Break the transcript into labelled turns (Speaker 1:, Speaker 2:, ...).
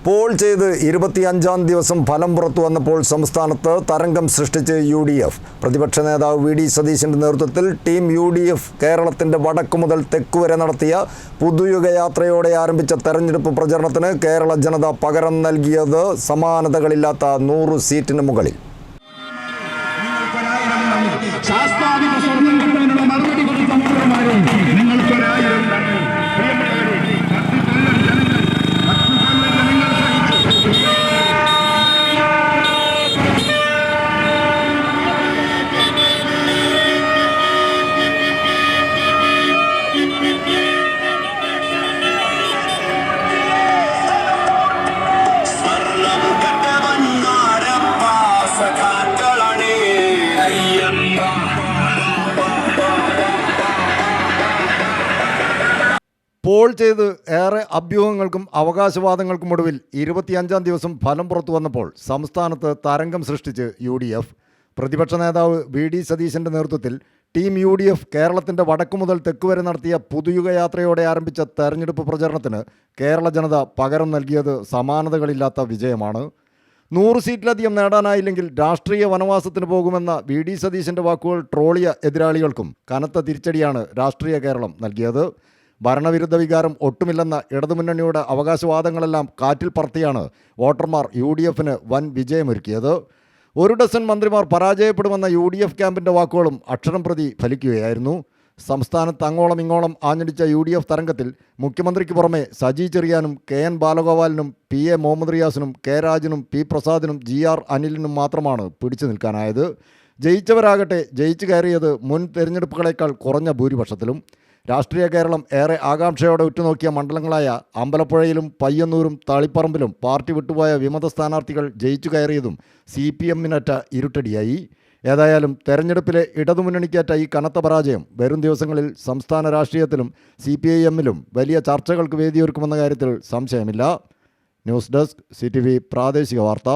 Speaker 1: Paul ചെയ്ത് 25-ാം ദിവസം ഫലം പുറത്തു വന്നപ്പോൾ സംസ്ഥാനത്ത് തരംഗം സൃഷ്ടിച്ച് UDF. പ്രതിപക്ഷ നേതാവ് വി ഡി സതീശൻ്റെ നേതൃത്വത്തിൽ ടീം UDF കേരളത്തിൻ്റെ വടക്കു മുതൽ തെക്കുവരെ നടത്തിയ പുതുയുഗയാത്രയോടെ ആരംഭിച്ച തെരഞ്ഞെടുപ്പ് പ്രചരണത്തിന് കേരള ജനത പകരം നൽകിയത് സമാനതകളില്ലാത്ത 100 സീറ്റിന് മുകളിൽ. പോൾ ചെയ്ത് ഏറെ അഭ്യൂഹങ്ങൾക്കും അവകാശവാദങ്ങൾക്കും ഒടുവിൽ 25-ാം ദിവസം ഫലം പുറത്തു വന്നപ്പോൾ സംസ്ഥാനത്ത് തരംഗം സൃഷ്ടിച്ച് UDF. പ്രതിപക്ഷ നേതാവ് വി ഡി സതീശൻ്റെ നേതൃത്വത്തിൽ ടീം UDF കേരളത്തിൻ്റെ വടക്കു മുതൽ തെക്കുവരെ നടത്തിയ പുതുയുഗയാത്രയോടെ ആരംഭിച്ച തെരഞ്ഞെടുപ്പ് പ്രചരണത്തിന് കേരള ജനത പകരം നൽകിയത് സമാനതകളില്ലാത്ത വിജയമാണ്. 100 സീറ്റിലധികം നേടാനായില്ലെങ്കിൽ രാഷ്ട്രീയ വനവാസത്തിന് പോകുമെന്ന വി ഡി സതീശൻ്റെ വാക്കുകൾ ട്രോളിയ എതിരാളികൾക്കും കനത്ത തിരിച്ചടിയാണ് രാഷ്ട്രീയ കേരളം നൽകിയത്. ഭരണവിരുദ്ധ വികാരം ഒട്ടുമില്ലെന്ന ഇടതുമുന്നണിയുടെ അവകാശവാദങ്ങളെല്ലാം കാറ്റിൽ പറത്തിയാണ് വോട്ടർമാർ UDFന് വൻ വിജയമൊരുക്കിയത്. 1 ഡസൻ മന്ത്രിമാർ പരാജയപ്പെടുമെന്ന UDF ക്യാമ്പിൻ്റെ വാക്കുകളും അക്ഷരം പ്രതി ഫലിക്കുകയായിരുന്നു. സംസ്ഥാനത്ത് അങ്ങോളം ഇങ്ങോളം ആഞ്ഞടിച്ച UDF തരംഗത്തിൽ മുഖ്യമന്ത്രിക്ക് പുറമെ Saji ചെറിയാനും KN ബാലഗോപാലിനും PA Muhammad റിയാസിനും K രാജനും P പ്രസാദിനും GR അനിലിനും മാത്രമാണ് പിടിച്ചു നിൽക്കാനായത്. ജയിച്ചവരാകട്ടെ ജയിച്ചു കയറിയത് മുൻ തെരഞ്ഞെടുപ്പുകളേക്കാൾ കുറഞ്ഞ ഭൂരിപക്ഷത്തിലും. രാഷ്ട്രീയ കേരളം ഏറെ ആകാംക്ഷയോടെ ഉറ്റുനോക്കിയ മണ്ഡലങ്ങളായ അമ്പലപ്പുഴയിലും പയ്യന്നൂരും തളിപ്പറമ്പിലും പാർട്ടി വിട്ടുപോയ വിമത സ്ഥാനാർത്ഥികൾ ജയിച്ചു കയറിയതും CPMനറ്റ ഇരുട്ടടിയായി. ഏതായാലും തെരഞ്ഞെടുപ്പിലെ ഇടതുമുന്നണിക്കേറ്റ ഈ കനത്ത പരാജയം വരും ദിവസങ്ങളിൽ സംസ്ഥാന രാഷ്ട്രീയത്തിലും CPIMലും വലിയ ചർച്ചകൾക്ക് വേദിയൊരുക്കുമെന്ന കാര്യത്തിൽ സംശയമില്ല. ന്യൂസ് ഡെസ്ക് CTV പ്രാദേശിക വാർത്ത.